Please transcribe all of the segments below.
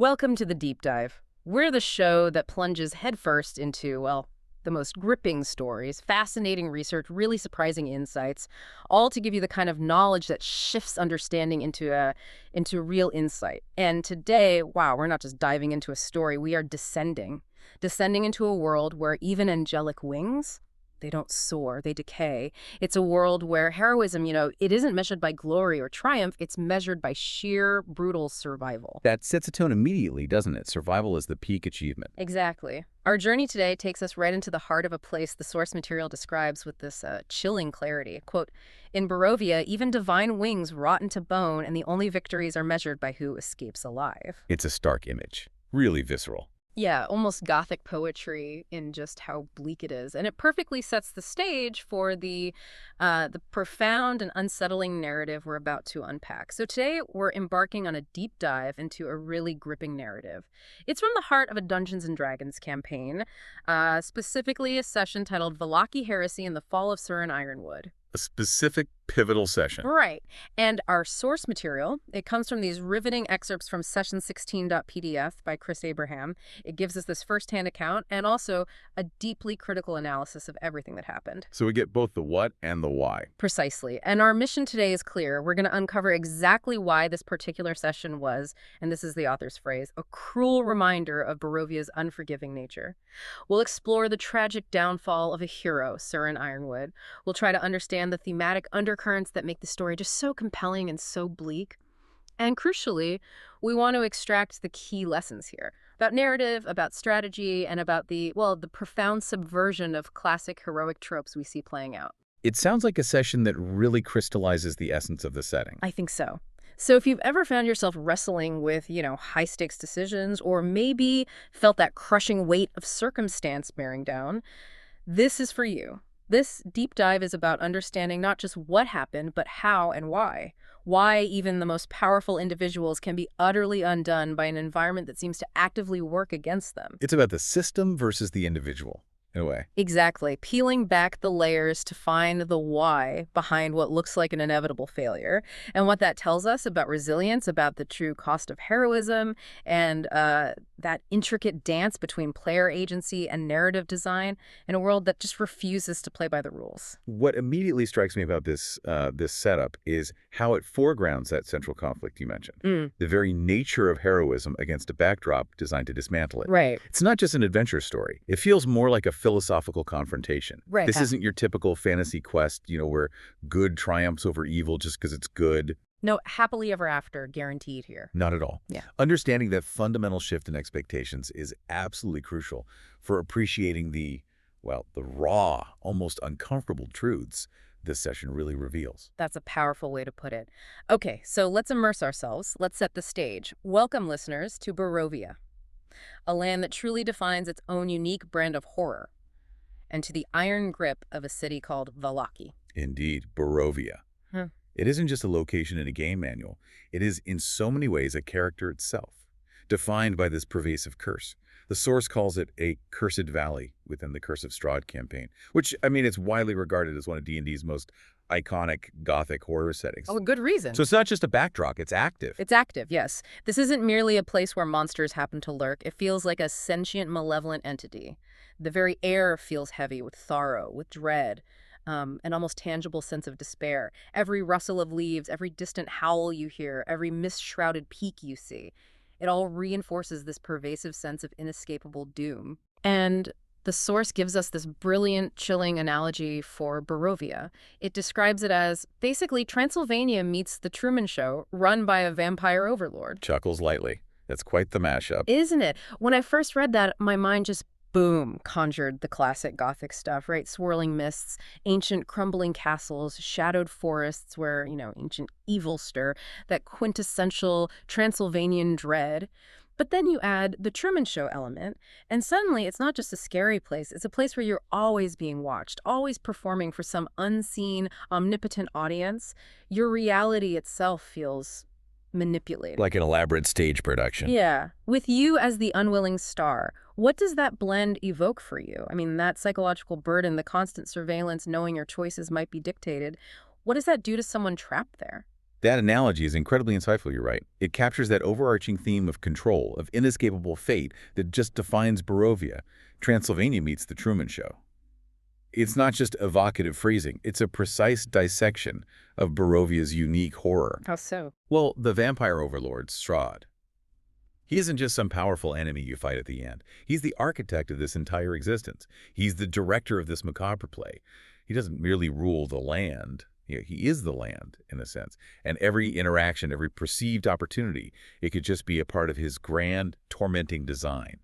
Welcome to the Deep Dive. We're the show that plunges headfirst into, well, the most gripping stories, fascinating research, really surprising insights, all to give you the kind of knowledge that shifts understanding into real insight. And today, wow, we're not just diving into a story, we are descending into a world where even angelic wings, they don't soar, they decay. It's a world where heroism, it isn't measured by glory or triumph, it's measured by sheer, brutal survival. That sets a tone immediately, doesn't it? Survival is the peak achievement. Exactly. Our journey today takes us right into the heart of a place the source material describes with this chilling clarity. Quote, in Barovia, even divine wings rot into bone, and the only victories are measured by who escapes alive. It's a stark image, really visceral. Yeah, almost gothic poetry in just how bleak it is. And it perfectly sets the stage for the profound and unsettling narrative we're about to unpack. So today we're embarking on a deep dive into a really gripping narrative. It's from the heart of a Dungeons & Dragons campaign, specifically a session titled Vallaki Heresy and the Fall of Sören Ironwood. A specific pivotal session. Right. And our source material, it comes from these riveting excerpts from session16.pdf by Chris Abraham. It gives us this firsthand account and also a deeply critical analysis of everything that happened. So we get both the what and the why. Precisely. And our mission today is clear. We're going to uncover exactly why this particular session was, and this is the author's phrase, a cruel reminder of Barovia's unforgiving nature. We'll explore the tragic downfall of a hero, Sören Ironwood. We'll try to understand the thematic undercurrents that make the story just so compelling and so bleak. And crucially, we want to extract the key lessons here about narrative, about strategy, and about the profound subversion of classic heroic tropes we see playing out. It sounds like a session that really crystallizes the essence of the setting. I think so. So if you've ever found yourself wrestling with, high-stakes decisions, or maybe felt that crushing weight of circumstance bearing down, this is for you. This deep dive is about understanding not just what happened, but how and why. Why even the most powerful individuals can be utterly undone by an environment that seems to actively work against them. It's about the system versus the individual, in a way. Exactly. Peeling back the layers to find the why behind what looks like an inevitable failure, and what that tells us about resilience, about the true cost of heroism, and that intricate dance between player agency and narrative design in a world that just refuses to play by the rules. What immediately strikes me about this setup is how it foregrounds that central conflict you mentioned. The very nature of heroism against a backdrop designed to dismantle it. Right. It's not just an adventure story. It feels more like a philosophical confrontation. Right. This isn't your typical fantasy quest, where good triumphs over evil just because it's good. No happily ever after guaranteed here. Not at all. Yeah. Understanding that fundamental shift in expectations is absolutely crucial for appreciating the raw, almost uncomfortable truths this session really reveals. That's a powerful way to put it. Okay, so let's immerse ourselves. Let's set the stage. Welcome, listeners, to Barovia, a land that truly defines its own unique brand of horror, and to the iron grip of a city called Vallaki. Indeed, Barovia. It isn't just a location in a game manual. It is in so many ways a character itself, defined by this pervasive curse. The source calls it a cursed valley within the Curse of Strahd campaign, which, it's widely regarded as one of D&D's most iconic gothic horror settings. Oh, good reason. So it's not just a backdrop, it's active. It's active, yes. This isn't merely a place where monsters happen to lurk. It feels like a sentient, malevolent entity. The very air feels heavy with sorrow, with dread. An almost tangible sense of despair. Every rustle of leaves, every distant howl you hear, every mist-shrouded peak you see, it all reinforces this pervasive sense of inescapable doom. And the source gives us this brilliant, chilling analogy for Barovia. It describes it as basically Transylvania meets the Truman Show, run by a vampire overlord. Chuckles lightly. That's quite the mashup. Isn't it? When I first read that, my mind just boom, conjured the classic Gothic stuff, right? Swirling mists, ancient crumbling castles, shadowed forests where, ancient evils stir, that quintessential Transylvanian dread. But then you add the Truman Show element, and suddenly it's not just a scary place, it's a place where you're always being watched, always performing for some unseen, omnipotent audience. Your reality itself feels manipulated. Like an elaborate stage production. Yeah. With you as the unwilling star, what does that blend evoke for you? That psychological burden, the constant surveillance, knowing your choices might be dictated, what does that do to someone trapped there? That analogy is incredibly insightful, you're right. It captures that overarching theme of control, of inescapable fate that just defines Barovia. Transylvania meets the Truman Show. It's not just evocative phrasing, it's a precise dissection of Barovia's unique horror. How so? Well, the vampire overlord, Strahd. He isn't just some powerful enemy you fight at the end. He's the architect of this entire existence. He's the director of this macabre play. He doesn't merely rule the land. He is the land, in a sense. And every interaction, every perceived opportunity, it could just be a part of his grand, tormenting design.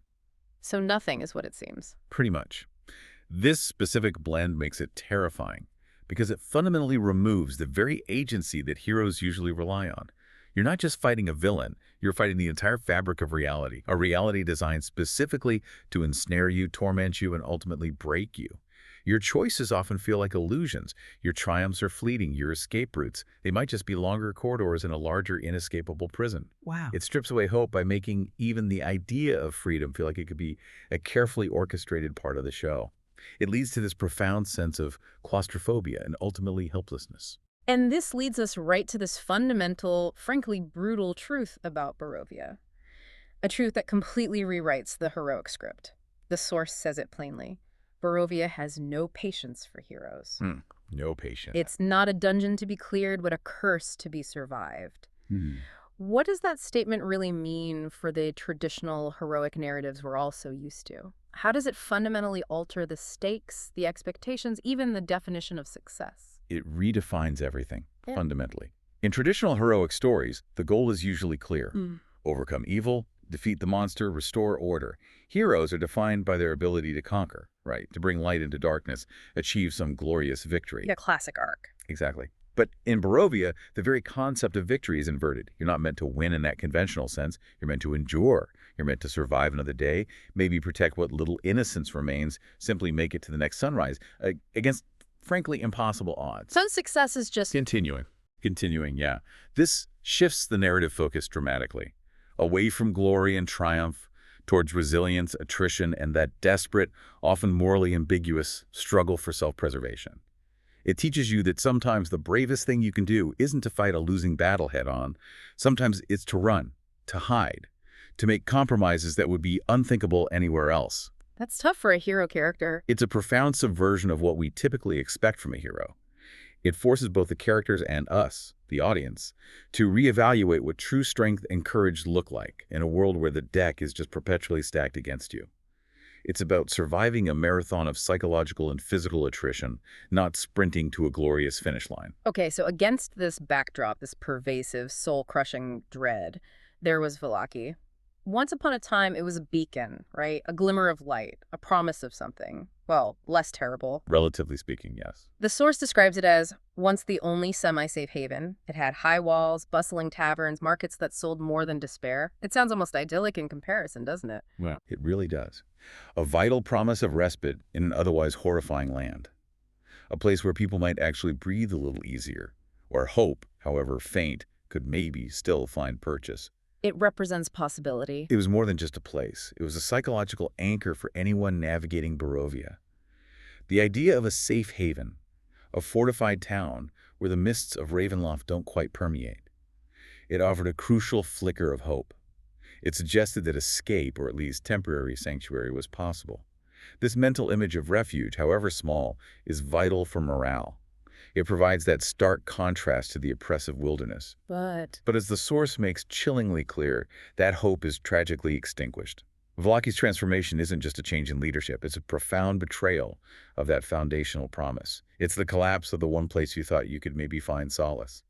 So nothing is what it seems. Pretty much. This specific blend makes it terrifying because it fundamentally removes the very agency that heroes usually rely on. You're not just fighting a villain, you're fighting the entire fabric of reality, a reality designed specifically to ensnare you, torment you, and ultimately break you. Your choices often feel like illusions. Your triumphs are fleeting. Your escape routes, they might just be longer corridors in a larger, inescapable prison. Wow. It strips away hope by making even the idea of freedom feel like it could be a carefully orchestrated part of the show. It leads to this profound sense of claustrophobia and ultimately helplessness. And this leads us right to this fundamental, frankly brutal truth about Barovia. A truth that completely rewrites the heroic script. The source says it plainly. Barovia has no patience for heroes. No patience. It's not a dungeon to be cleared, but a curse to be survived. What does that statement really mean for the traditional heroic narratives we're all so used to? How does it fundamentally alter the stakes, the expectations, even the definition of success? It redefines everything, fundamentally. In traditional heroic stories, the goal is usually clear. Overcome evil, defeat the monster, restore order. Heroes are defined by their ability to conquer, right? To bring light into darkness, achieve some glorious victory. Yeah, classic arc. Exactly. But in Barovia, the very concept of victory is inverted. You're not meant to win in that conventional sense. You're meant to endure. You're meant to survive another day, maybe protect what little innocence remains, simply make it to the next sunrise, against, frankly, impossible odds. Some success is just Continuing, yeah. This shifts the narrative focus dramatically, away from glory and triumph, towards resilience, attrition, and that desperate, often morally ambiguous struggle for self-preservation. It teaches you that sometimes the bravest thing you can do isn't to fight a losing battle head-on. Sometimes it's to run, to hide, to make compromises that would be unthinkable anywhere else. That's tough for a hero character. It's a profound subversion of what we typically expect from a hero. It forces both the characters and us, the audience, to reevaluate what true strength and courage look like in a world where the deck is just perpetually stacked against you. It's about surviving a marathon of psychological and physical attrition, not sprinting to a glorious finish line. Okay, so against this backdrop, this pervasive, soul-crushing dread, there was Vallaki. Once upon a time, it was a beacon, right? A glimmer of light, a promise of something. Well, less terrible. Relatively speaking, yes. The source describes it as once the only semi-safe haven. It had high walls, bustling taverns, markets that sold more than despair. It sounds almost idyllic in comparison, doesn't it? Well, it really does. A vital promise of respite in an otherwise horrifying land. A place where people might actually breathe a little easier, where hope, however faint, could maybe still find purchase. It represents possibility. It was more than just a place. It was a psychological anchor for anyone navigating Barovia. The idea of a safe haven, a fortified town where the mists of Ravenloft don't quite permeate. It offered a crucial flicker of hope. It suggested that escape, or at least temporary sanctuary, was possible. This mental image of refuge, however small, is vital for morale. It provides that stark contrast to the oppressive wilderness. But But as the source makes chillingly clear, that hope is tragically extinguished. Vallaki's transformation isn't just a change in leadership, it's a profound betrayal of that foundational promise. It's the collapse of the one place you thought you could maybe find solace.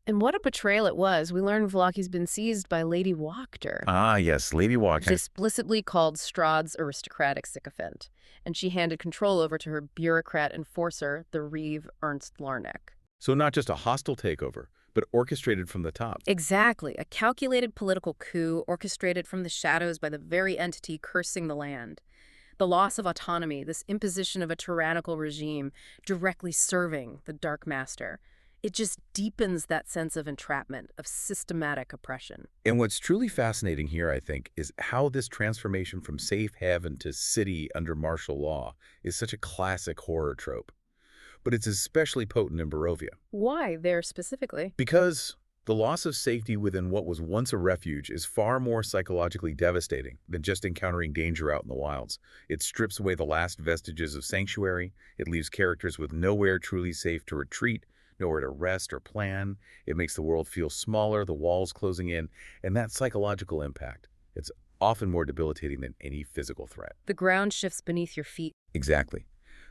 And what a betrayal it was. We learned Vallaki's been seized by Lady Wachter. Ah, yes, Lady Wachter. Explicitly called Strahd's aristocratic sycophant, and she handed control over to her bureaucrat-enforcer, the Reeve Ernst Larnak. So not just a hostile takeover, but orchestrated from the top. Exactly, a calculated political coup orchestrated from the shadows by the very entity cursing the land. The loss of autonomy, this imposition of a tyrannical regime directly serving the Dark Master. It just deepens that sense of entrapment, of systematic oppression. And what's truly fascinating here, I think, is how this transformation from safe haven to city under martial law is such a classic horror trope. But it's especially potent in Barovia. Why there specifically? Because The loss of safety within what was once a refuge is far more psychologically devastating than just encountering danger out in the wilds. It strips away the last vestiges of sanctuary. It leaves characters with nowhere truly safe to retreat, nowhere to rest or plan. It makes the world feel smaller, the walls closing in, and that psychological impact, it's often more debilitating than any physical threat. The ground shifts beneath your feet. Exactly.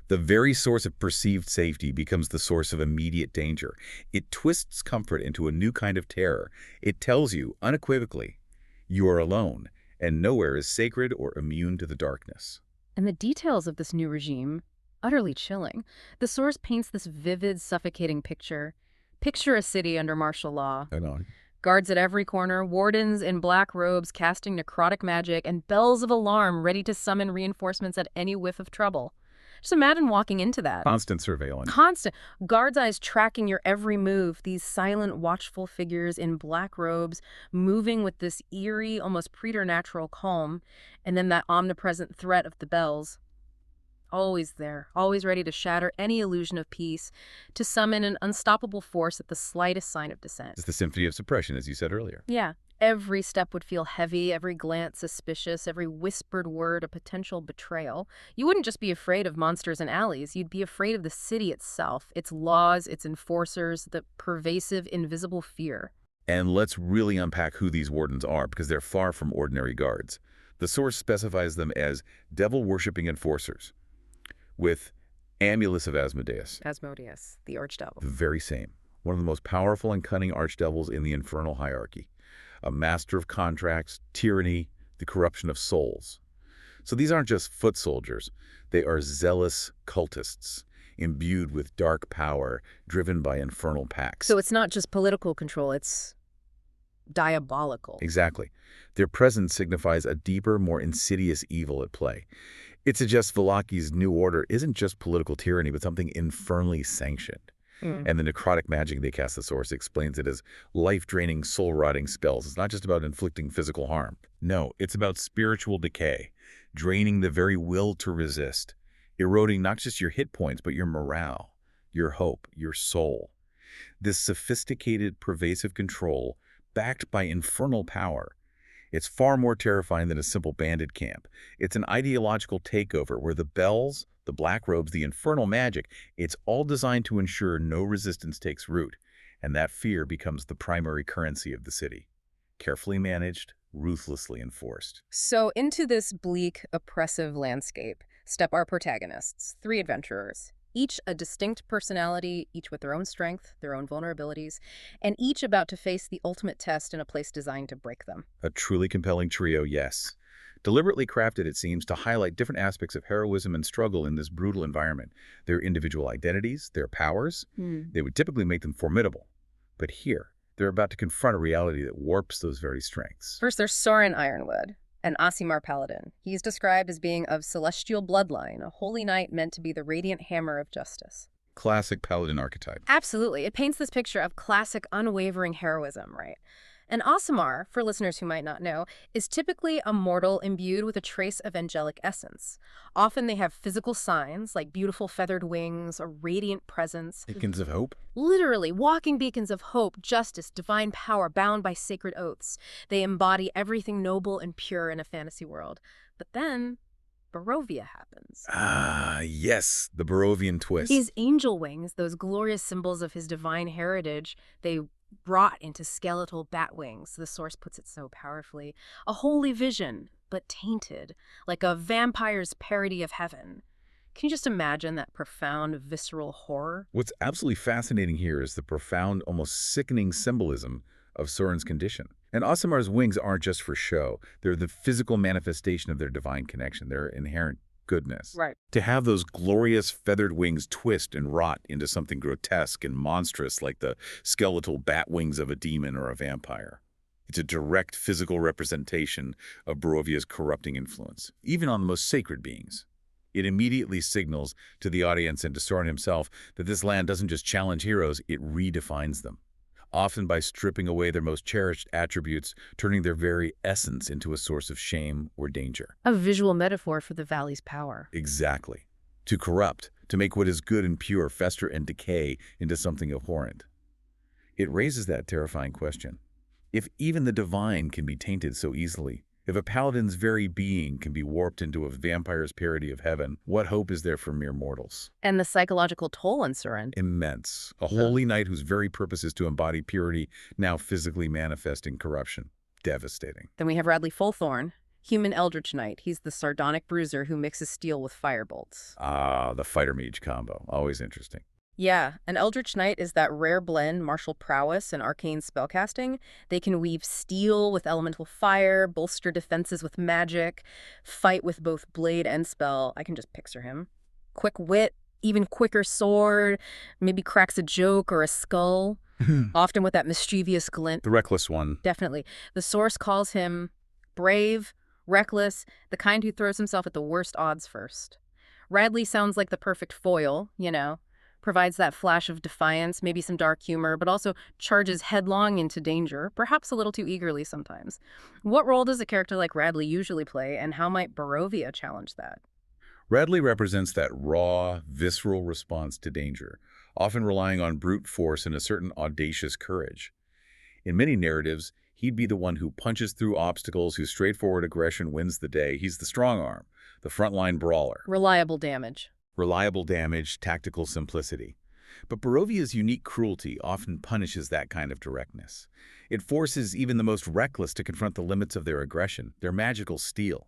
The very source of perceived safety becomes the source of immediate danger. It twists comfort into a new kind of terror. It tells you, unequivocally, you are alone, and nowhere is sacred or immune to the darkness. And the details of this new regime, utterly chilling. The source paints this vivid, suffocating picture. Picture a city under martial law. I know. Guards at every corner, wardens in black robes casting necrotic magic, and bells of alarm ready to summon reinforcements at any whiff of trouble. Just imagine walking into that. Constant surveillance. Constant. Guards' eyes tracking your every move. These silent, watchful figures in black robes, moving with this eerie, almost preternatural calm. And then that omnipresent threat of the bells. Always there, always ready to shatter any illusion of peace, to summon an unstoppable force at the slightest sign of dissent. It's the symphony of suppression, as you said earlier. Yeah. Every step would feel heavy, every glance suspicious, every whispered word a potential betrayal. You wouldn't just be afraid of monsters and alleys, you'd be afraid of the city itself, its laws, its enforcers, the pervasive, invisible fear. And let's really unpack who these wardens are, because they're far from ordinary guards. The source specifies them as devil-worshipping enforcers, with amulets of Asmodeus. Asmodeus, the archdevil. The very same. One of the most powerful and cunning archdevils in the infernal hierarchy. A master of contracts, tyranny, the corruption of souls. So these aren't just foot soldiers. They are zealous cultists, imbued with dark power, driven by infernal pacts. So it's not just political control, it's diabolical. Exactly. Their presence signifies a deeper, more insidious evil at play. It suggests Vallaki's new order isn't just political tyranny, but something infernally sanctioned. And the necrotic magic they cast, the source explains it as life-draining, soul-rotting spells. It's not just about inflicting physical harm. No, it's about spiritual decay, draining the very will to resist, eroding not just your hit points, but your morale, your hope, your soul. This sophisticated, pervasive control, backed by infernal power, it's far more terrifying than a simple bandit camp. It's an ideological takeover where the bells, the black robes, the infernal magic, it's all designed to ensure no resistance takes root, and that fear becomes the primary currency of the city. Carefully managed, ruthlessly enforced. So into this bleak, oppressive landscape step our protagonists, 3 adventurers. Each a distinct personality, each with their own strength, their own vulnerabilities, and each about to face the ultimate test in a place designed to break them. A truly compelling trio, yes. Deliberately crafted, it seems, to highlight different aspects of heroism and struggle in this brutal environment. Their individual identities, their powers, they would typically make them formidable. But here, they're about to confront a reality that warps those very strengths. First, there's Sören Ironwood, an Aasimar Paladin. He's described as being of celestial bloodline, a holy knight meant to be the radiant hammer of justice. Classic paladin archetype. Absolutely. It paints this picture of classic, unwavering heroism, right? An Aasimar, for listeners who might not know, is typically a mortal imbued with a trace of angelic essence. Often they have physical signs like beautiful feathered wings, a radiant presence. Beacons of hope? Literally, walking beacons of hope, justice, divine power, bound by sacred oaths. They embody everything noble and pure in a fantasy world. But then, Barovia happens. Ah, yes, the Barovian twist. These angel wings, those glorious symbols of his divine heritage, they brought into skeletal batwings, the source puts it so powerfully. A holy vision, but tainted, like a vampire's parody of heaven. Can you just imagine that profound, visceral horror? What's absolutely fascinating here is the profound, almost sickening symbolism of Sören's condition. And Aasimar's wings aren't just for show. They're the physical manifestation of their divine connection, their inherent goodness. Right. To have those glorious feathered wings twist and rot into something grotesque and monstrous like the skeletal bat wings of a demon or a vampire. It's a direct physical representation of Barovia's corrupting influence, even on the most sacred beings. It immediately signals to the audience and to Sören himself that this land doesn't just challenge heroes, it redefines them. Often by stripping away their most cherished attributes, turning their very essence into a source of shame or danger. A visual metaphor for the valley's power. Exactly. To corrupt, to make what is good and pure fester and decay into something abhorrent. It raises that terrifying question. If even the divine can be tainted so easily, if a paladin's very being can be warped into a vampire's parody of heaven, what hope is there for mere mortals? And the psychological toll on Sören. Immense. A holy knight whose very purpose is to embody purity, now physically manifesting corruption. Devastating. Then we have Radley Fullthorn, human eldritch knight. He's the sardonic bruiser who mixes steel with firebolts. Ah, the fighter mage combo. Always interesting. Yeah, an eldritch knight is that rare blend martial prowess and arcane spellcasting. They can weave steel with elemental fire, bolster defenses with magic, fight with both blade and spell. I can just picture him. Quick wit, even quicker sword, maybe cracks a joke or a skull, often with that mischievous glint. The reckless one. Definitely. The source calls him brave, reckless, the kind who throws himself at the worst odds first. Radley sounds like the perfect foil, provides that flash of defiance, maybe some dark humor, but also charges headlong into danger, perhaps a little too eagerly sometimes. What role does a character like Radley usually play, and how might Barovia challenge that? Radley represents that raw, visceral response to danger, often relying on brute force and a certain audacious courage. In many narratives, he'd be the one who punches through obstacles, whose straightforward aggression wins the day. He's the strong arm, the frontline brawler. Reliable damage. Reliable damage, tactical simplicity. But Barovia's unique cruelty often punishes that kind of directness. It forces even the most reckless to confront the limits of their aggression, their magical steel.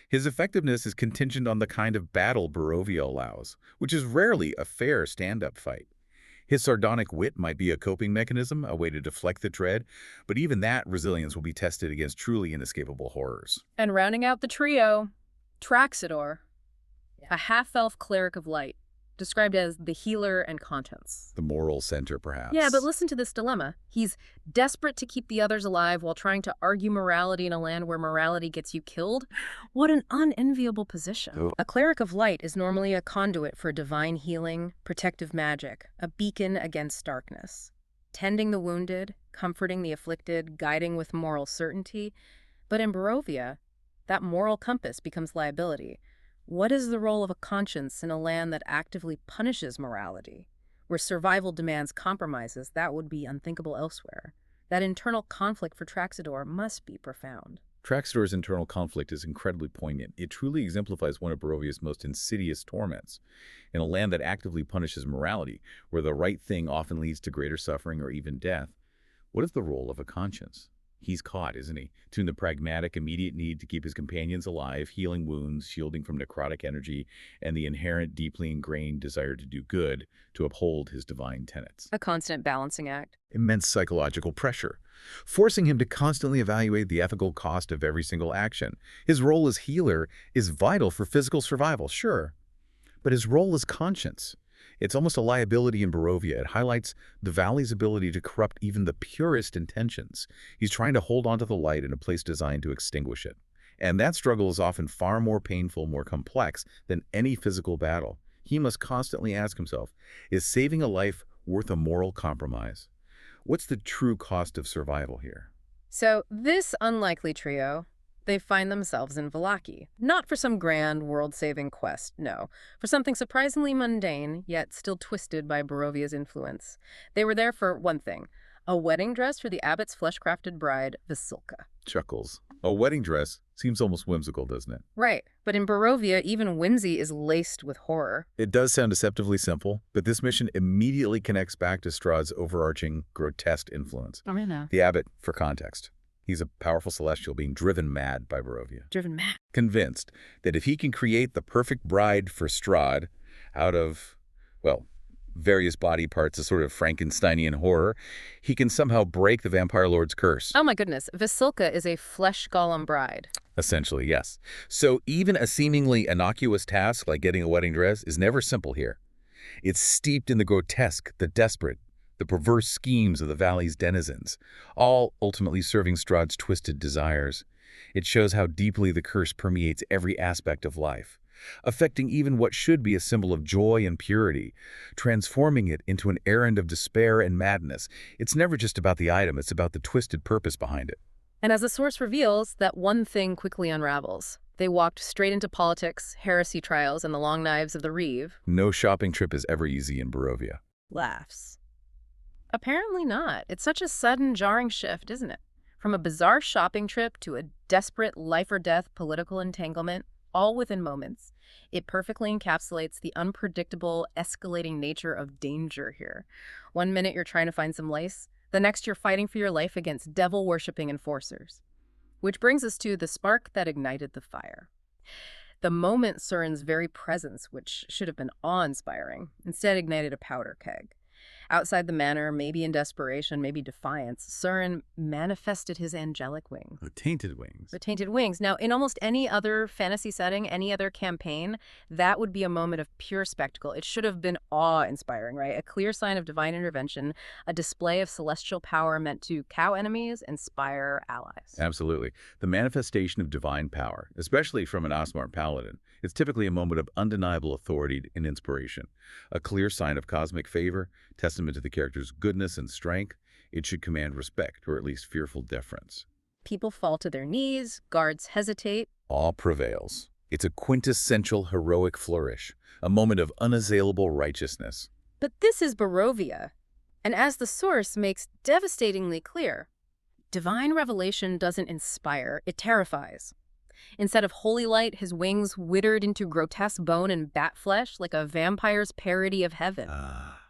His effectiveness is contingent on the kind of battle Barovia allows, which is rarely a fair stand-up fight. His sardonic wit might be a coping mechanism, a way to deflect the dread, but even that resilience will be tested against truly inescapable horrors. And rounding out the trio, Traxidor, a half-elf cleric of light, described as the healer and conscience. The moral center, perhaps. Yeah, but listen to this dilemma. He's desperate to keep the others alive while trying to argue morality in a land where morality gets you killed. What an unenviable position. Oh. A cleric of light is normally a conduit for divine healing, protective magic, a beacon against darkness. Tending the wounded, comforting the afflicted, guiding with moral certainty. But in Barovia, that moral compass becomes liability. What is the role of a conscience in a land that actively punishes morality? Where survival demands compromises, that would be unthinkable elsewhere. That internal conflict for Traxidor must be profound. Traxidor's internal conflict is incredibly poignant. It truly exemplifies one of Barovia's most insidious torments. In a land that actively punishes morality, where the right thing often leads to greater suffering or even death, what is the role of a conscience? He's caught, isn't he? Between the pragmatic, immediate need to keep his companions alive, healing wounds, shielding from necrotic energy, and the inherent, deeply ingrained desire to do good, to uphold his divine tenets. A constant balancing act. Immense psychological pressure, forcing him to constantly evaluate the ethical cost of every single action. His role as healer is vital for physical survival, sure, but his role as conscience, it's almost a liability in Barovia. It highlights the Valley's ability to corrupt even the purest intentions. He's trying to hold onto the light in a place designed to extinguish it. And that struggle is often far more painful, more complex than any physical battle. He must constantly ask himself, is saving a life worth a moral compromise? What's the true cost of survival here? So this unlikely trio, they find themselves in Vallaki. Not for some grand world-saving quest, no. For something surprisingly mundane, yet still twisted by Barovia's influence. They were there for one thing, a wedding dress for the abbot's flesh-crafted bride, Vuh-LOK-kee. Chuckles. A wedding dress seems almost whimsical, doesn't it? Right, but in Barovia, even whimsy is laced with horror. It does sound deceptively simple, but this mission immediately connects back to Strahd's overarching, grotesque influence. Oh, yeah. The abbot, for context. He's a powerful celestial being driven mad by Barovia. Driven mad. Convinced that if he can create the perfect bride for Strahd out of, well, various body parts, a sort of Frankensteinian horror, he can somehow break the vampire lord's curse. Oh my goodness, Vuh-LOK-kee is a flesh golem bride. Essentially, yes. So even a seemingly innocuous task like getting a wedding dress is never simple here. It's steeped in the grotesque, the desperate, the perverse schemes of the Valley's denizens, all ultimately serving Strahd's twisted desires. It shows how deeply the curse permeates every aspect of life, affecting even what should be a symbol of joy and purity, transforming it into an errand of despair and madness. It's never just about the item, it's about the twisted purpose behind it. And as the source reveals, that one thing quickly unravels. They walked straight into politics, heresy trials, and the long knives of the Reeve. No shopping trip is ever easy in Barovia. Laughs. Apparently not. It's such a sudden, jarring shift, isn't it? From a bizarre shopping trip to a desperate life-or-death political entanglement, all within moments. It perfectly encapsulates the unpredictable, escalating nature of danger here. One minute you're trying to find some lace, the next you're fighting for your life against devil-worshipping enforcers. Which brings us to the spark that ignited the fire. The moment Sören's very presence, which should have been awe-inspiring, instead ignited a powder keg. Outside the manor, maybe in desperation, maybe defiance, Sören manifested his angelic wings. The tainted wings. The tainted wings. Now, in almost any other fantasy setting, any other campaign, that would be a moment of pure spectacle. It should have been awe-inspiring, right? A clear sign of divine intervention, a display of celestial power meant to cow enemies, inspire allies. Absolutely. The manifestation of divine power, especially from an Aasimar Paladin, is typically a moment of undeniable authority and inspiration. A clear sign of cosmic favor, testament to the character's goodness and strength. It should command respect, or at least fearful deference. People fall to their knees, guards hesitate. Awe prevails. It's a quintessential heroic flourish, a moment of unassailable righteousness. But this is Barovia. And as the source makes devastatingly clear, divine revelation doesn't inspire, it terrifies. Instead of holy light, his wings withered into grotesque bone and bat flesh like a vampire's parody of heaven.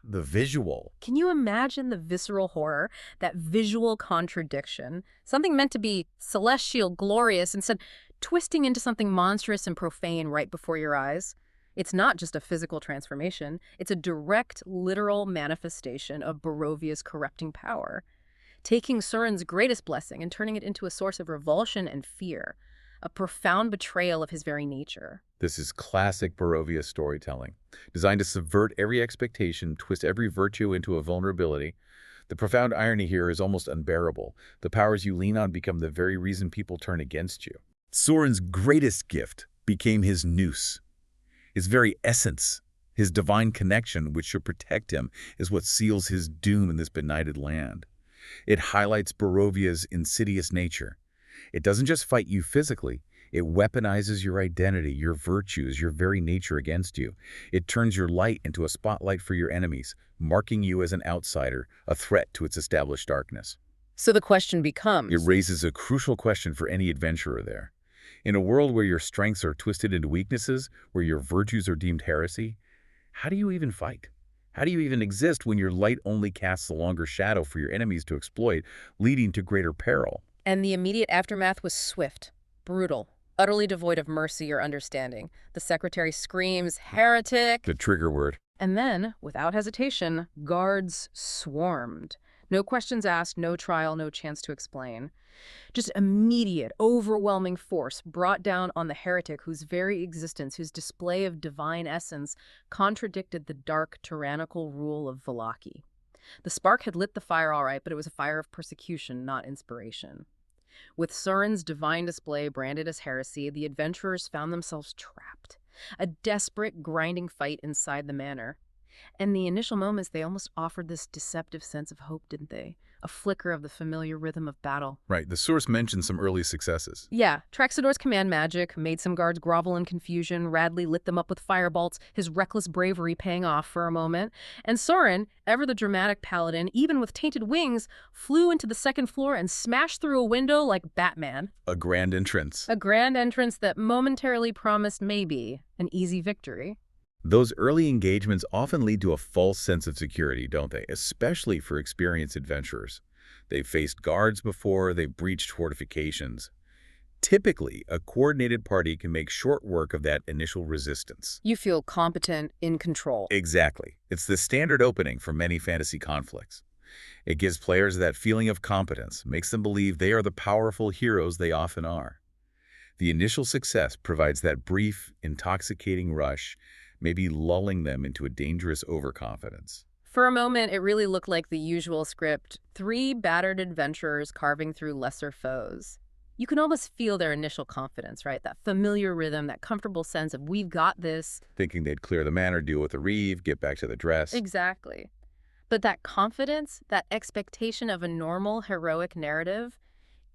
The visual. Can you imagine the visceral horror, that visual contradiction? Something meant to be celestial, glorious, instead twisting into something monstrous and profane right before your eyes. It's not just a physical transformation. It's a direct, literal manifestation of Barovia's corrupting power, taking Sören's greatest blessing and turning it into a source of revulsion and fear, a profound betrayal of his very nature. This is classic Barovia storytelling, designed to subvert every expectation, twist every virtue into a vulnerability. The profound irony here is almost unbearable. The powers you lean on become the very reason people turn against you. Sören's greatest gift became his noose. His very essence, his divine connection, which should protect him, is what seals his doom in this benighted land. It highlights Barovia's insidious nature. It doesn't just fight you physically. It weaponizes your identity, your virtues, your very nature against you. It turns your light into a spotlight for your enemies, marking you as an outsider, a threat to its established darkness. So the question becomes... It raises a crucial question for any adventurer there. In a world where your strengths are twisted into weaknesses, where your virtues are deemed heresy, how do you even fight? How do you even exist when your light only casts a longer shadow for your enemies to exploit, leading to greater peril? And the immediate aftermath was swift, brutal, utterly devoid of mercy or understanding. The secretary screams, "Heretic!" The trigger word. And then, without hesitation, guards swarmed. No questions asked, no trial, no chance to explain. Just immediate, overwhelming force brought down on the heretic whose very existence, whose display of divine essence, contradicted the dark, tyrannical rule of Vallaki. The spark had lit the fire all right, but it was a fire of persecution, not inspiration. With Sören's divine display branded as heresy, the adventurers found themselves trapped. A desperate, grinding fight inside the manor. In the initial moments, they almost offered this deceptive sense of hope, didn't they? A flicker of the familiar rhythm of battle. Right. The source mentioned some early successes. Yeah. Traxador's command magic made some guards grovel in confusion. Radley lit them up with firebolts, his reckless bravery paying off for a moment. And Sören, ever the dramatic paladin, even with tainted wings, flew into the second floor and smashed through a window like Batman. A grand entrance. A grand entrance that momentarily promised maybe an easy victory. Those early engagements often lead to a false sense of security, don't they? Especially for experienced adventurers. They've faced guards before, they've breached fortifications. Typically, a coordinated party can make short work of that initial resistance. You feel competent, in control. Exactly. It's the standard opening for many fantasy conflicts. It gives players that feeling of competence, makes them believe they are the powerful heroes they often are. The initial success provides that brief, intoxicating rush, maybe lulling them into a dangerous overconfidence. For a moment, it really looked like the usual script, 3 battered adventurers carving through lesser foes. You can almost feel their initial confidence, right? That familiar rhythm, that comfortable sense of, we've got this. Thinking they'd clear the manor, deal with the Reeve, get back to the dress. Exactly. But that confidence, that expectation of a normal, heroic narrative,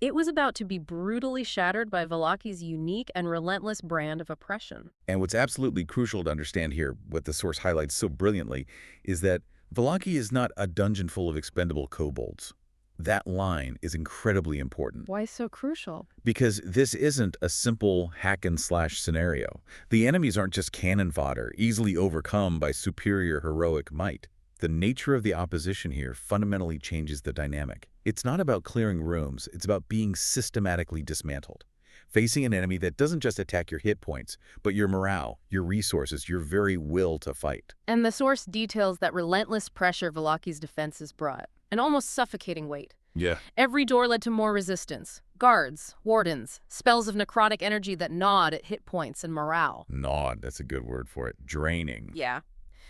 it was about to be brutally shattered by Vallaki's unique and relentless brand of oppression. And what's absolutely crucial to understand here, what the source highlights so brilliantly, is that Vallaki is not a dungeon full of expendable kobolds. That line is incredibly important. Why so crucial? Because this isn't a simple hack-and-slash scenario. The enemies aren't just cannon fodder, easily overcome by superior heroic might. The nature of the opposition here fundamentally changes the dynamic. It's not about clearing rooms, it's about being systematically dismantled. Facing an enemy that doesn't just attack your hit points, but your morale, your resources, your very will to fight. And the source details that relentless pressure Vallaki's defenses brought, an almost suffocating weight. Yeah. Every door led to more resistance. Guards, wardens, spells of necrotic energy that gnawed at hit points and morale. Gnawed, that's a good word for it. Draining. Yeah.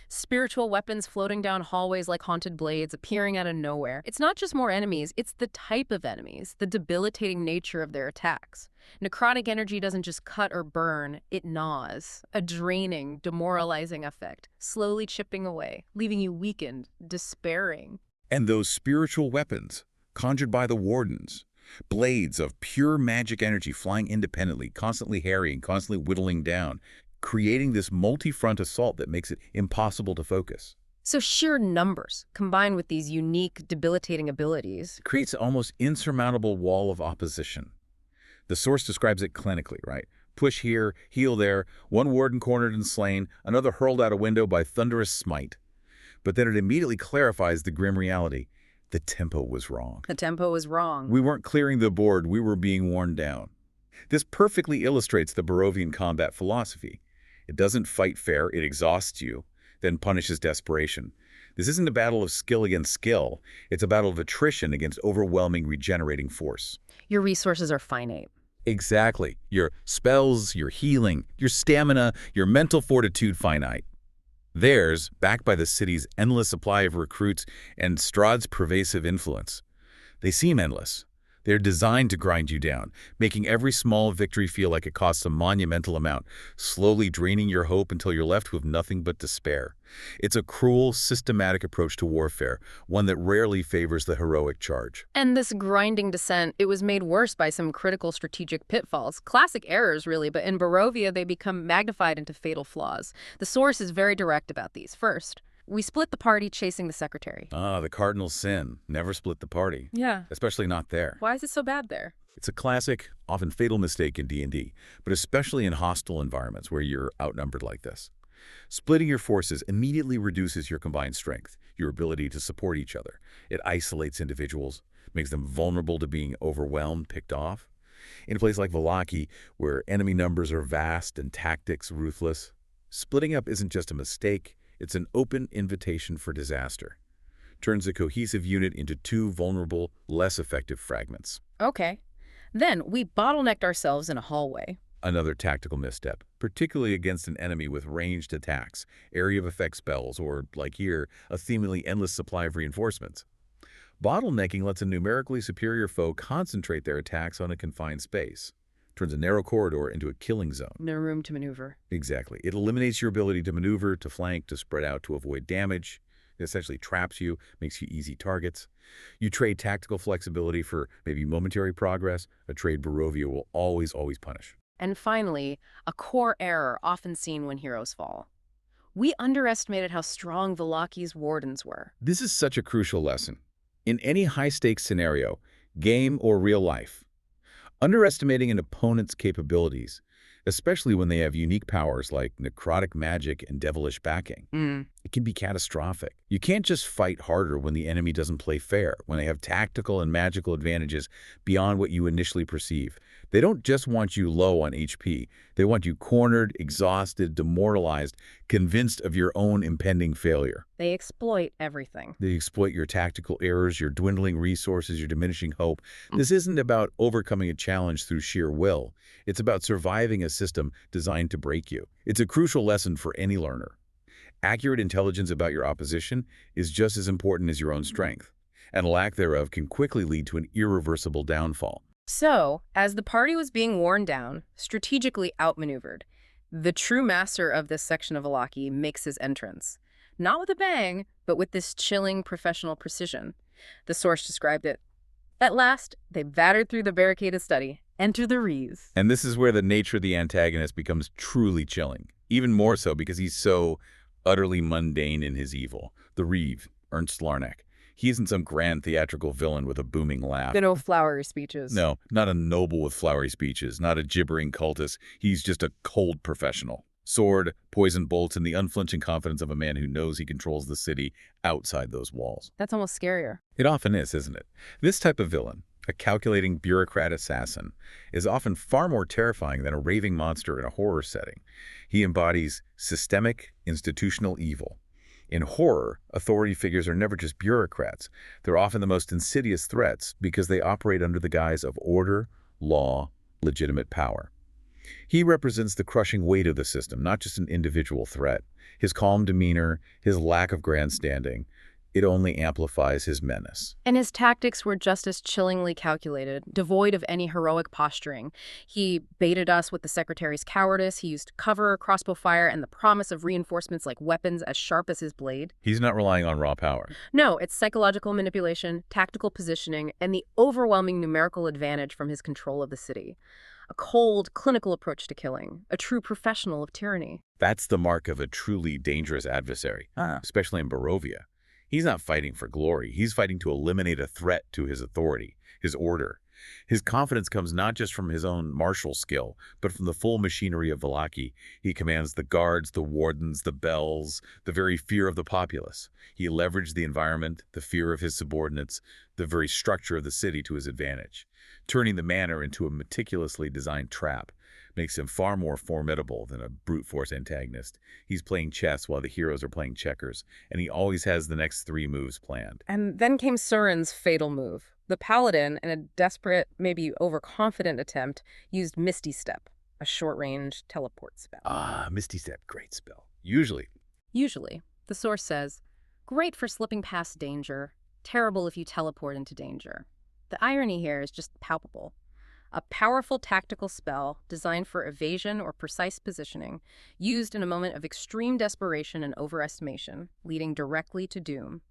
Spiritual weapons floating down hallways like haunted blades, appearing out of nowhere. It's not just more enemies, it's the type of enemies, the debilitating nature of their attacks. Necrotic energy doesn't just cut or burn, it gnaws. A draining, demoralizing effect, slowly chipping away, leaving you weakened, despairing. And those spiritual weapons, conjured by the wardens, blades of pure magic energy flying independently, constantly harrying, constantly whittling down, creating this multi-front assault that makes it impossible to focus. So sheer numbers, combined with these unique, debilitating abilities, Creates an almost insurmountable wall of opposition. The source describes it clinically, right? Push here, heal there, one warden cornered and slain, another hurled out a window by thunderous smite. But then it immediately clarifies the grim reality. The tempo was wrong. the tempo was wrong. We weren't clearing the board, we were being worn down. This perfectly illustrates the Barovian combat philosophy. It doesn't fight fair, it exhausts you, then punishes desperation. This isn't a battle of skill against skill, it's a battle of attrition against overwhelming regenerating force. Your resources are finite. Exactly. Your spells, your healing, your stamina, your mental fortitude finite. Theirs, backed by the city's endless supply of recruits and Strahd's pervasive influence. They seem endless. They're designed to grind you down, making every small victory feel like it costs a monumental amount, slowly draining your hope until you're left with nothing but despair. It's a cruel, systematic approach to warfare, one that rarely favors the heroic charge. And this grinding descent, it was made worse by some critical strategic pitfalls. Classic errors, really, but in Barovia, they become magnified into fatal flaws. The source is very direct about these. First, we split the party chasing the secretary. Ah, the cardinal sin. Never split the party. Yeah. Especially not there. Why is it so bad there? It's a classic, often fatal mistake in D&D, but especially in hostile environments where you're outnumbered like this. Splitting your forces immediately reduces your combined strength, your ability to support each other. It isolates individuals, makes them vulnerable to being overwhelmed, picked off. In a place like Vallaki, where enemy numbers are vast and tactics ruthless, splitting up isn't just a mistake, it's an open invitation for disaster. Turns a cohesive unit into two vulnerable, less effective fragments. Okay. Then we bottlenecked ourselves in a hallway. Another tactical misstep, particularly against an enemy with ranged attacks, area of effect spells, or, like here, a seemingly endless supply of reinforcements. Bottlenecking lets a numerically superior foe concentrate their attacks on a confined space. Turns a narrow corridor into a killing zone. No room to maneuver. Exactly. It eliminates your ability to maneuver, to flank, to spread out, to avoid damage. It essentially traps you, makes you easy targets. You trade tactical flexibility for maybe momentary progress, a trade Barovia will always punish. And finally, a core error often seen when heroes fall. We underestimated how strong Vallaki's wardens were. This is such a crucial lesson. In any high-stakes scenario, game or real life, underestimating an opponent's capabilities, especially when they have unique powers like necrotic magic and devilish backing, it can be catastrophic. You can't just fight harder when the enemy doesn't play fair, when they have tactical and magical advantages beyond what you initially perceive. They don't just want you low on HP. They want you cornered, exhausted, demoralized, convinced of your own impending failure. They exploit everything. They exploit your tactical errors, your dwindling resources, your diminishing hope. This isn't about overcoming a challenge through sheer will. It's about surviving a system designed to break you. It's a crucial lesson for any learner. Accurate intelligence about your opposition is just as important as your own strength, and a lack thereof can quickly lead to an irreversible downfall. So, as the party was being worn down, strategically outmaneuvered, the true master of this section of Vallaki makes his entrance. Not with a bang, but with this chilling professional precision. The source described it. At last, they battered through the barricaded study. Enter the Reeves. And this is where the nature of the antagonist becomes truly chilling. Even more so because he's so utterly mundane in his evil. The Reeve, Ernst Larnak. He isn't some grand theatrical villain with a booming laugh. No flowery speeches. No, not a noble with flowery speeches, not a gibbering cultist. He's just a cold professional. Sword, poison bolts, and the unflinching confidence of a man who knows he controls the city outside those walls. That's almost scarier. It often is, isn't it? This type of villain, a calculating bureaucrat assassin, is often far more terrifying than a raving monster in a horror setting. He embodies systemic, institutional evil. In horror, authority figures are never just bureaucrats. They're often the most insidious threats because they operate under the guise of order, law, legitimate power. He represents the crushing weight of the system, not just an individual threat. His calm demeanor, his lack of grandstanding, it only amplifies his menace. And his tactics were just as chillingly calculated, devoid of any heroic posturing. He baited us with the secretary's cowardice, he used cover, crossbow fire, and the promise of reinforcements like weapons as sharp as his blade. He's not relying on raw power. No, it's psychological manipulation, tactical positioning, and the overwhelming numerical advantage from his control of the city. A cold, clinical approach to killing, a true professional of tyranny. That's the mark of a truly dangerous adversary, especially in Barovia. He's not fighting for glory. He's fighting to eliminate a threat to his authority, his order. His confidence comes not just from his own martial skill, but from the full machinery of Vallaki. He commands the guards, the wardens, the bells, the very fear of the populace. He leveraged the environment, the fear of his subordinates, the very structure of the city to his advantage. Turning the manor into a meticulously designed trap makes him far more formidable than a brute force antagonist. He's playing chess while the heroes are playing checkers, and he always has the next 3 moves planned. And then came Sören's fatal move. The Paladin, in a desperate, maybe overconfident attempt, used Misty Step, a short-range teleport spell. Misty Step, great spell. Usually, the source says, great for slipping past danger, terrible if you teleport into danger. The irony here is just palpable. A powerful tactical spell designed for evasion or precise positioning, used in a moment of extreme desperation and overestimation, leading directly to doom.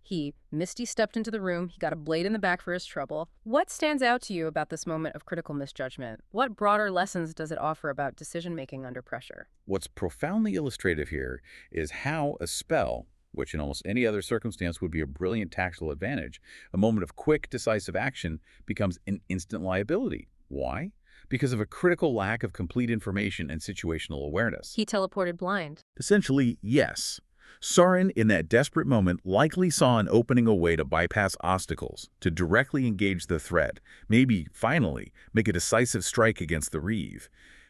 He misty-stepped into the room, he got a blade in the back for his trouble. What stands out to you about this moment of critical misjudgment? What broader lessons does it offer about decision-making under pressure? what's profoundly illustrative here is how a spell, which in almost any other circumstance would be a brilliant tactical advantage, a moment of quick, decisive action becomes an instant liability. Why? Because of a critical lack of complete information and situational awareness. He teleported blind. Essentially, yes. Sören, in that desperate moment, likely saw an opening a way to bypass obstacles, to directly engage the threat, maybe, finally, make a decisive strike against the Reeve.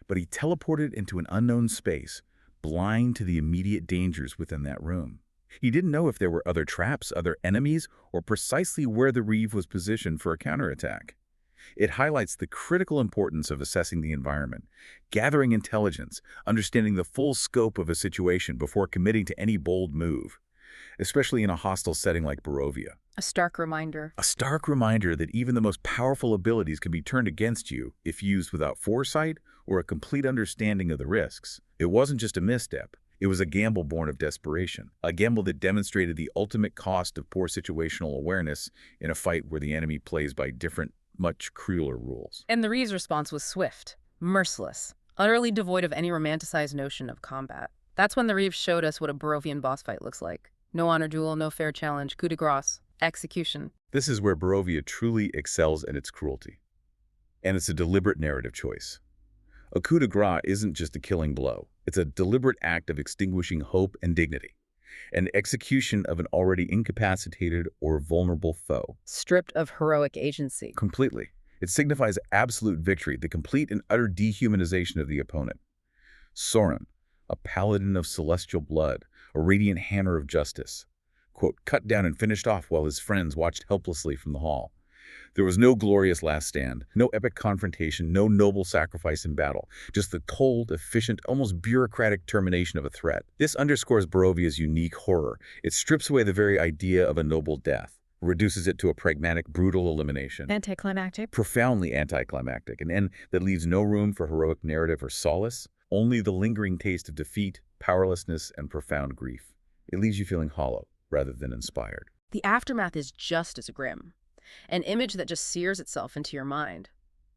But he teleported into an unknown space, blind to the immediate dangers within that room. He didn't know if there were other traps, other enemies, or precisely where the Reeve was positioned for a counterattack. It highlights the critical importance of assessing the environment, gathering intelligence, understanding the full scope of a situation before committing to any bold move, especially in a hostile setting like Barovia. A stark reminder. A stark reminder that even the most powerful abilities can be turned against you if used without foresight or a complete understanding of the risks. It wasn't just a misstep. It was a gamble born of desperation, a gamble that demonstrated the ultimate cost of poor situational awareness in a fight where the enemy plays by different, much crueler rules. And the Reeve's response was swift, merciless, utterly devoid of any romanticized notion of combat. That's when the Reeve showed us what a Barovian boss fight looks like. No honor duel, no fair challenge, coup de grace, execution. This is where Barovia truly excels at its cruelty. And it's a deliberate narrative choice. A coup de grace isn't just a killing blow. It's a deliberate act of extinguishing hope and dignity, an execution of an already incapacitated or vulnerable foe. Stripped of heroic agency. Completely. It signifies absolute victory, the complete and utter dehumanization of the opponent. Sören, a paladin of celestial blood, a radiant hammer of justice, quote, cut down and finished off while his friends watched helplessly from the hall. There was no glorious last stand, no epic confrontation, no noble sacrifice in battle, just the cold, efficient, almost bureaucratic termination of a threat. This underscores Barovia's unique horror. It strips away the very idea of a noble death, reduces it to a pragmatic, brutal elimination. Anticlimactic. Profoundly anticlimactic, an end that leaves no room for heroic narrative or solace, only the lingering taste of defeat, powerlessness, and profound grief. It leaves you feeling hollow rather than inspired. The aftermath is just as grim. An image that just sears itself into your mind.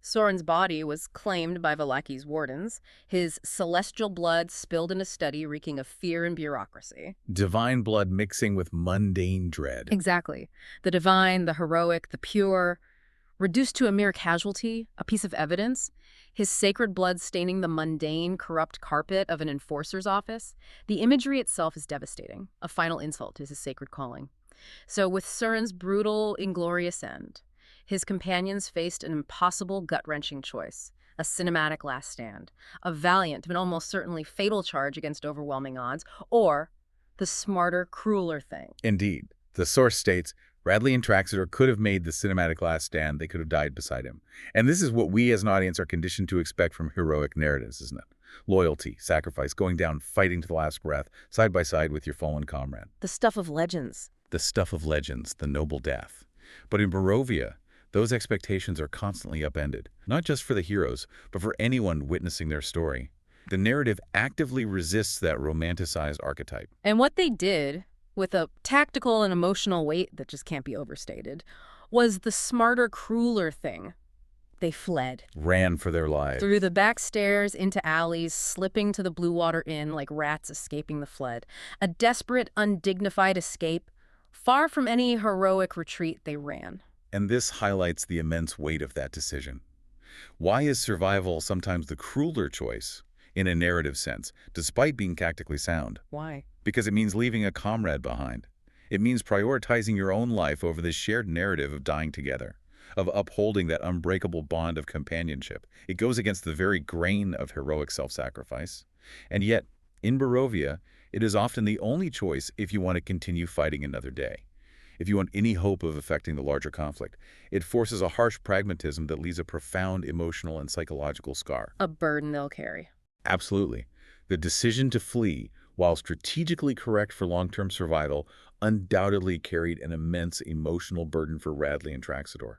Soren's body was claimed by Vallaki's wardens, his celestial blood spilled in a study reeking of fear and bureaucracy. Divine blood mixing with mundane dread. Exactly. The divine, the heroic, the pure, reduced to a mere casualty, a piece of evidence, his sacred blood staining the mundane, corrupt carpet of an enforcer's office. The imagery itself is devastating, a final insult to his sacred calling. So with Sören's brutal, inglorious end, his companions faced an impossible, gut-wrenching choice, a cinematic last stand, a valiant but almost certainly fatal charge against overwhelming odds, or the smarter, crueler thing. Indeed. The source states, Radley and Traxeter could have made the cinematic last stand. They could have died beside him. And this is what we as an audience are conditioned to expect from heroic narratives, isn't it? Loyalty, sacrifice, going down, fighting to the last breath, side by side with your fallen comrade. The stuff of legends. The stuff of legends, the noble death. But in Barovia, those expectations are constantly upended, not just for the heroes, but for anyone witnessing their story. The narrative actively resists that romanticized archetype. And what they did, with a tactical and emotional weight that just can't be overstated, was the smarter, crueler thing. They fled. Ran for their lives. Through the back stairs, into alleys, slipping to the Blue Water Inn like rats escaping the flood. A desperate, undignified escape. Far from any heroic retreat, they ran. And this highlights the immense weight of that decision. Why is survival sometimes the crueler choice, in a narrative sense, despite being tactically sound? Why? Because it means leaving a comrade behind. It means prioritizing your own life over the shared narrative of dying together, of upholding that unbreakable bond of companionship. It goes against the very grain of heroic self-sacrifice. And yet, in Barovia, it is often the only choice if you want to continue fighting another day. If you want any hope of affecting the larger conflict, it forces a harsh pragmatism that leaves a profound emotional and psychological scar. A burden they'll carry. Absolutely. The decision to flee, while strategically correct for long-term survival, undoubtedly carried an immense emotional burden for Radley and Traxeter,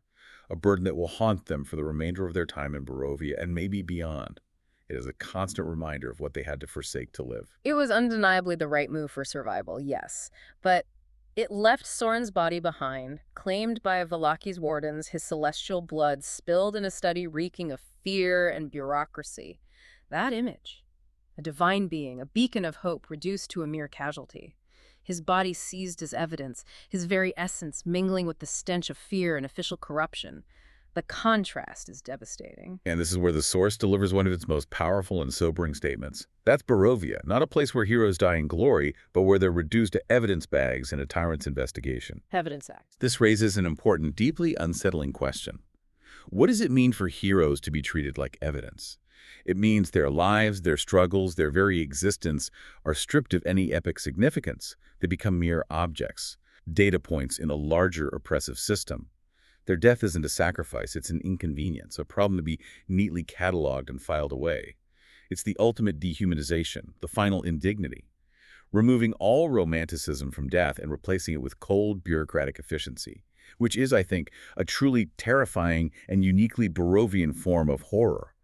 a burden that will haunt them for the remainder of their time in Barovia and maybe beyond. It is a constant reminder of what they had to forsake to live. It was undeniably the right move for survival, yes, but it left Soren's body behind, claimed by Vallaki's wardens, his celestial blood spilled in a study reeking of fear and bureaucracy. That image, a divine being, a beacon of hope reduced to a mere casualty. His body seized as evidence, his very essence mingling with the stench of fear and official corruption. The contrast is devastating. And this is where the source delivers one of its most powerful and sobering statements. That's Barovia, not a place where heroes die in glory, but where they're reduced to evidence bags in a tyrant's investigation. Evidence Act. This raises an important, deeply unsettling question. What does it mean for heroes to be treated like evidence? It means their lives, their struggles, their very existence are stripped of any epic significance. They become mere objects, data points in a larger oppressive system. Their death isn't a sacrifice, it's an inconvenience, a problem to be neatly cataloged and filed away. It's the ultimate dehumanization, the final indignity, removing all romanticism from death and replacing it with cold, bureaucratic efficiency, which is, I think, a truly terrifying and uniquely Barovian form of horror.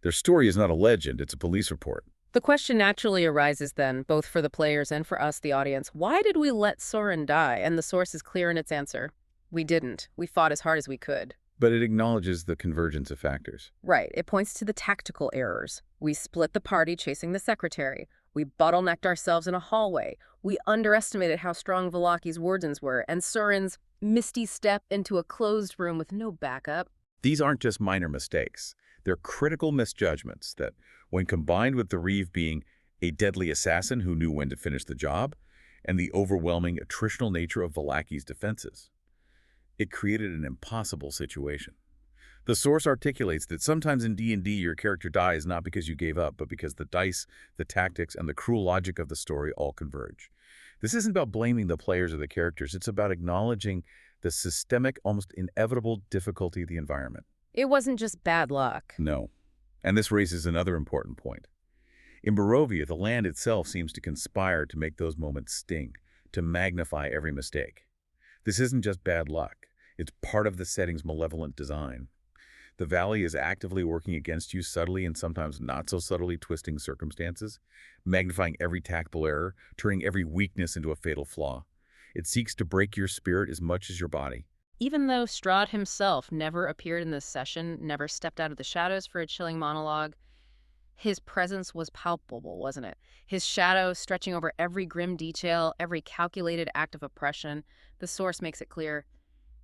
Their story is not a legend, it's a police report. The question naturally arises then, both for the players and for us, the audience, why did we let Sören die? And the source is clear in its answer. We didn't. We fought as hard as we could. But it acknowledges the convergence of factors. Right. It points to the tactical errors. We split the party chasing the secretary. We bottlenecked ourselves in a hallway. We underestimated how strong Vallaki's wardens were, and Sören's misty step into a closed room with no backup. These aren't just minor mistakes. They're critical misjudgments that, when combined with the Reeve being a deadly assassin who knew when to finish the job, and the overwhelming attritional nature of Vallaki's defenses, it created an impossible situation. The source articulates that sometimes in D&D your character dies not because you gave up, but because the dice, the tactics, and the cruel logic of the story all converge. This isn't about blaming the players or the characters. It's about acknowledging the systemic, almost inevitable difficulty of the environment. It wasn't just bad luck. No. And this raises another important point. In Barovia, the land itself seems to conspire to make those moments sting, to magnify every mistake. This isn't just bad luck. It's part of the setting's malevolent design. The valley is actively working against you, subtly and sometimes not so subtly twisting circumstances, magnifying every tactful error, turning every weakness into a fatal flaw. It seeks to break your spirit as much as your body. Even though Strahd himself never appeared in this session, never stepped out of the shadows for a chilling monologue, his presence was palpable, wasn't it? His shadow stretching over every grim detail, every calculated act of oppression. The source makes it clear.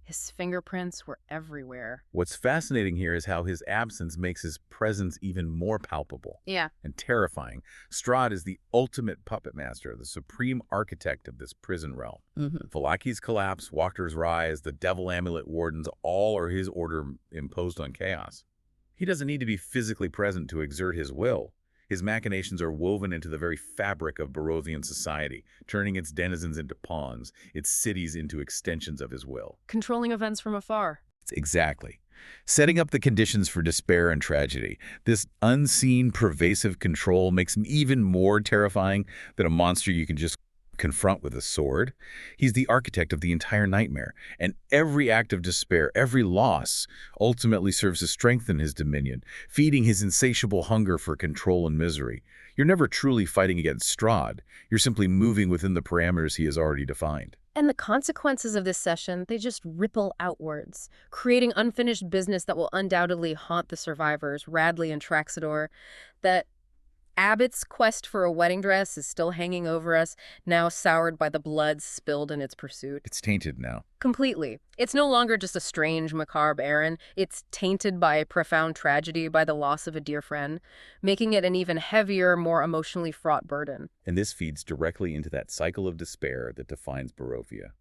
His fingerprints were everywhere. What's fascinating here is how his absence makes his presence even more palpable Yeah. and terrifying. Strahd is the ultimate puppet master, the supreme architect of this prison realm. Vallaki's collapse, Wachter's rise, the devil amulet wardens, all are his order imposed on chaos. He doesn't need to be physically present to exert his will. His machinations are woven into the very fabric of Barovian society, turning its denizens into pawns, its cities into extensions of his will. Controlling events from afar. Exactly. Setting up the conditions for despair and tragedy. This unseen, pervasive control makes him even more terrifying than a monster you can just confront with a sword. He's the architect of the entire nightmare, and every act of despair, every loss, ultimately serves to strengthen his dominion, feeding his insatiable hunger for control and misery. You're never truly fighting against Strahd. You're simply moving within the parameters he has already defined. And the consequences of this session, they just ripple outwards, creating unfinished business that will undoubtedly haunt the survivors, Radley and Traxador. That Abbott's quest for a wedding dress is still hanging over us, now soured by the blood spilled in its pursuit. It's tainted now. Completely. It's no longer just a strange, macabre errand. It's tainted by profound tragedy, by the loss of a dear friend, making it an even heavier, more emotionally fraught burden. And this feeds directly into that cycle of despair that defines Barovia.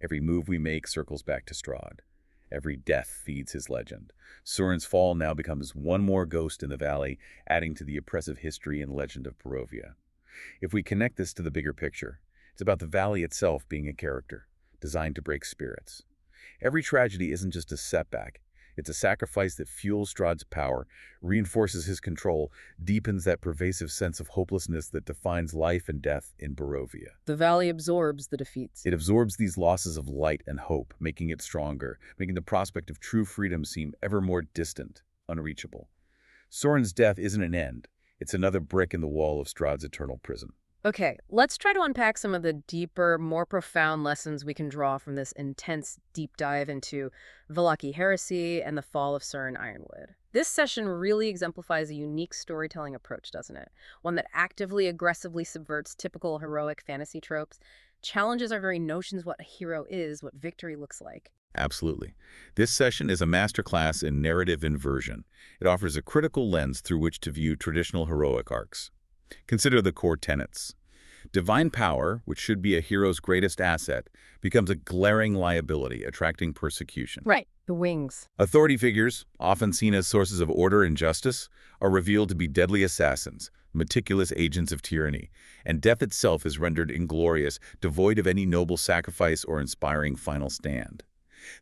Every move we make circles back to Strahd. Every death feeds his legend. Sören's fall now becomes one more ghost in the valley, adding to the oppressive history and legend of Barovia. If we connect this to the bigger picture, it's about the valley itself being a character, designed to break spirits. Every tragedy isn't just a setback. It's a sacrifice that fuels Strahd's power, reinforces his control, deepens that pervasive sense of hopelessness that defines life and death in Barovia. The valley absorbs the defeats. It absorbs these losses of light and hope, making it stronger, making the prospect of true freedom seem ever more distant, unreachable. Sören's death isn't an end. It's another brick in the wall of Strahd's eternal prison. Okay, let's try to unpack some of the deeper, more profound lessons we can draw from this intense deep dive into Vallaki heresy and the fall of Sören Ironwood. This session really exemplifies a unique storytelling approach, doesn't it? One that actively, aggressively subverts typical heroic fantasy tropes, challenges our very notions what a hero is, what victory looks like. Absolutely. This session is a masterclass in narrative inversion. It offers a critical lens through which to view traditional heroic arcs. Consider the core tenets. Divine power, which should be a hero's greatest asset, becomes a glaring liability, attracting persecution. Right, the wings. Authority figures, often seen as sources of order and justice, are revealed to be deadly assassins, meticulous agents of tyranny, and death itself is rendered inglorious, devoid of any noble sacrifice or inspiring final stand.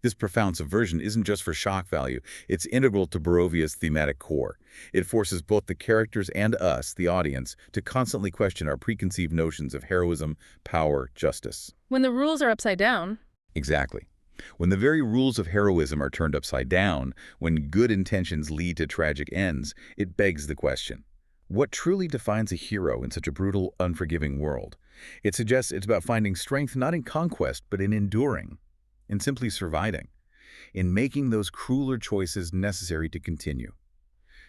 This profound subversion isn't just for shock value, it's integral to Barovia's thematic core. It forces both the characters and us, the audience, to constantly question our preconceived notions of heroism, power, justice. When the rules are upside down. Exactly. When the very rules of heroism are turned upside down, when good intentions lead to tragic ends, it begs the question, what truly defines a hero in such a brutal, unforgiving world? It suggests it's about finding strength not in conquest, but in enduring, in simply surviving, in making those crueler choices necessary to continue.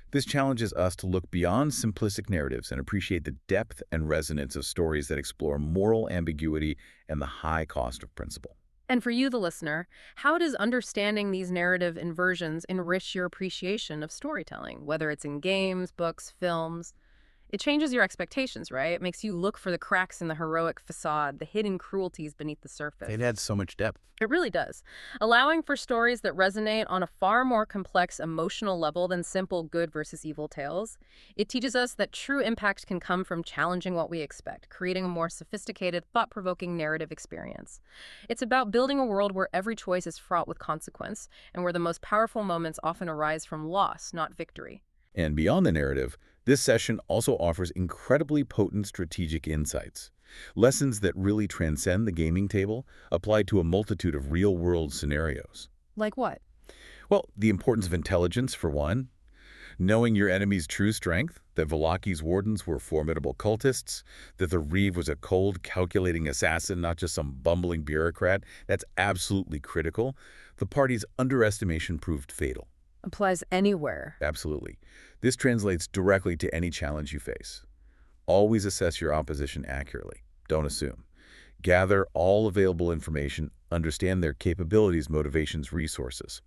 This challenges us to look beyond simplistic narratives and appreciate the depth and resonance of stories that explore moral ambiguity and the high cost of principle. And for you, the listener, how does understanding these narrative inversions enrich your appreciation of storytelling, whether it's in games, books, films? It changes your expectations, right? It makes you look for the cracks in the heroic facade, the hidden cruelties beneath the surface. It adds so much depth. It really does, allowing for stories that resonate on a far more complex emotional level than simple good versus evil tales. It teaches us that true impact can come from challenging what we expect, creating a more sophisticated, thought-provoking narrative experience. It's about building a world where every choice is fraught with consequence, and where the most powerful moments often arise from loss, not victory. And beyond the narrative, this session also offers incredibly potent strategic insights. Lessons that really transcend the gaming table, applied to a multitude of real-world scenarios. Like what? Well, the importance of intelligence, for one. Knowing your enemy's true strength, that Vallaki's wardens were formidable cultists, that the Reeve was a cold, calculating assassin, not just some bumbling bureaucrat, that's absolutely critical. The party's underestimation proved fatal. Applies anywhere. Absolutely. This translates directly to any challenge you face. Always assess your opposition accurately. Don't assume. Gather all available information, understand their capabilities, motivations, resources.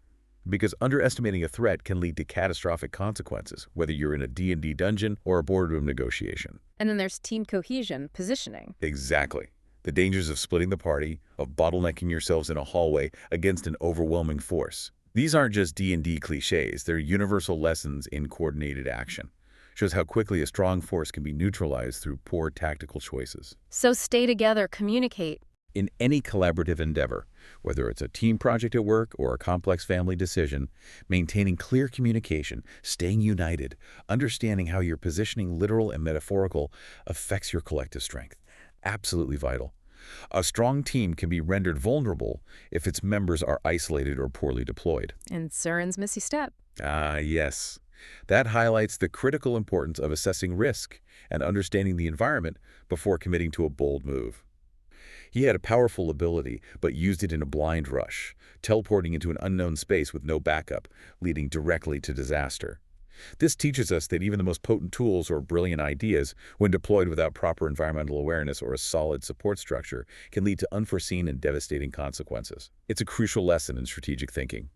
Because underestimating a threat can lead to catastrophic consequences, whether you're in a D&D dungeon or a boardroom negotiation. And then there's team cohesion, positioning. Exactly. The dangers of splitting the party, of bottlenecking yourselves in a hallway against an overwhelming force. These aren't just D&D cliches, they're universal lessons in coordinated action. Shows how quickly a strong force can be neutralized through poor tactical choices. So stay together, communicate. In any collaborative endeavor, whether it's a team project at work or a complex family decision, maintaining clear communication, staying united, understanding how your positioning, literal and metaphorical, affects your collective strength. Absolutely vital. A strong team can be rendered vulnerable if its members are isolated or poorly deployed. And Sören's missy step. Ah, yes. That highlights the critical importance of assessing risk and understanding the environment before committing to a bold move. He had a powerful ability, but used it in a blind rush, teleporting into an unknown space with no backup, leading directly to disaster. This teaches us that even the most potent tools or brilliant ideas, when deployed without proper environmental awareness or a solid support structure, can lead to unforeseen and devastating consequences. It's a crucial lesson in strategic thinking.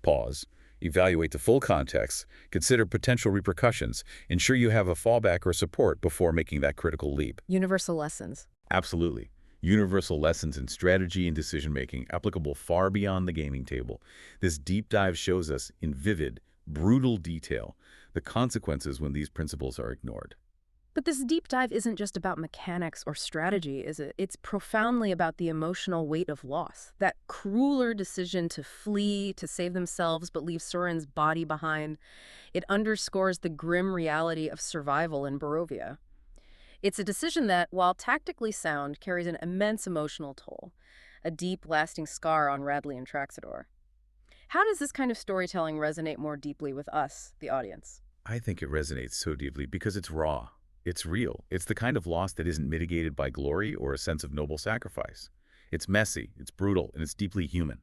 Pause. Evaluate the full context, consider potential repercussions, ensure you have a fallback or support before making that critical leap. Universal lessons. Absolutely. Universal lessons in strategy and decision-making, applicable far beyond the gaming table. This deep dive shows us, in vivid, brutal detail, the consequences when these principles are ignored. But this deep dive isn't just about mechanics or strategy, is it? It's profoundly about the emotional weight of loss. That crueler decision to flee, to save themselves, but leave Sören's body behind. It underscores the grim reality of survival in Barovia. It's a decision that, while tactically sound, carries an immense emotional toll, a deep, lasting scar on Radley and Traxador. How does this kind of storytelling resonate more deeply with us, the audience? I think it resonates so deeply because it's raw. It's real. It's the kind of loss that isn't mitigated by glory or a sense of noble sacrifice. It's messy, it's brutal, and it's deeply human.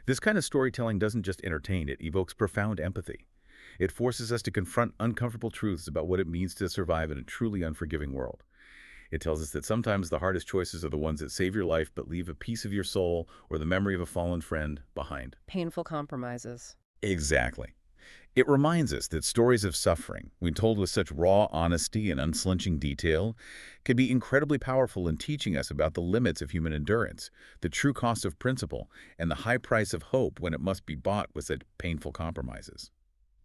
This kind of storytelling doesn't just entertain, it evokes profound empathy. It forces us to confront uncomfortable truths about what it means to survive in a truly unforgiving world. It tells us that sometimes the hardest choices are the ones that save your life but leave a piece of your soul or the memory of a fallen friend behind. Painful compromises. Exactly. It reminds us that stories of suffering, when told with such raw honesty and unflinching detail, can be incredibly powerful in teaching us about the limits of human endurance, the true cost of principle, and the high price of hope when it must be bought with such painful compromises.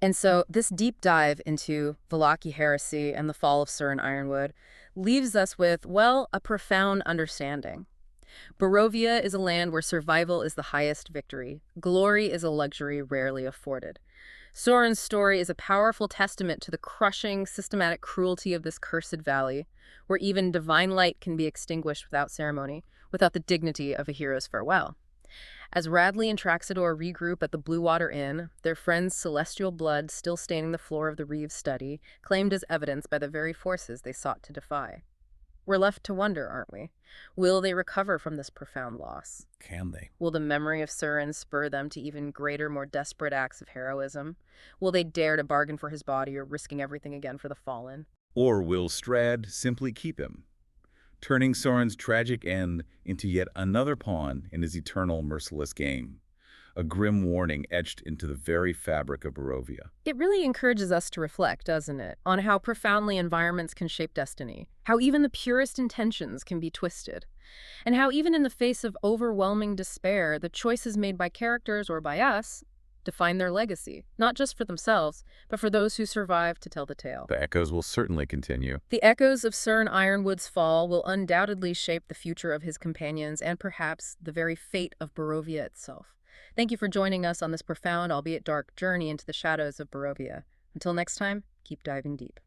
And so this deep dive into Vallaki heresy and the fall of Sören Ironwood leaves us with, well, a profound understanding. Barovia is a land where survival is the highest victory. Glory is a luxury rarely afforded. Sören's story is a powerful testament to the crushing, systematic cruelty of this cursed valley, where even divine light can be extinguished without ceremony, without the dignity of a hero's farewell. As Radley and Traxador regroup at the Blue Water Inn, their friend's celestial blood still staining the floor of the Reeve's study, claimed as evidence by the very forces they sought to defy. We're left to wonder, aren't we? Will they recover from this profound loss? Can they? Will the memory of Sören spur them to even greater, more desperate acts of heroism? Will they dare to bargain for his body or risking everything again for the fallen? Or will Strahd simply keep him, turning Sören's tragic end into yet another pawn in his eternal, merciless game? A grim warning etched into the very fabric of Barovia. It really encourages us to reflect, doesn't it, on how profoundly environments can shape destiny, how even the purest intentions can be twisted, and how even in the face of overwhelming despair, the choices made by characters or by us define their legacy, not just for themselves, but for those who survive to tell the tale. The echoes will certainly continue. The echoes of Sören Ironwood's fall will undoubtedly shape the future of his companions and perhaps the very fate of Barovia itself. Thank you for joining us on this profound, albeit dark, journey into the shadows of Barovia. Until next time, keep diving deep.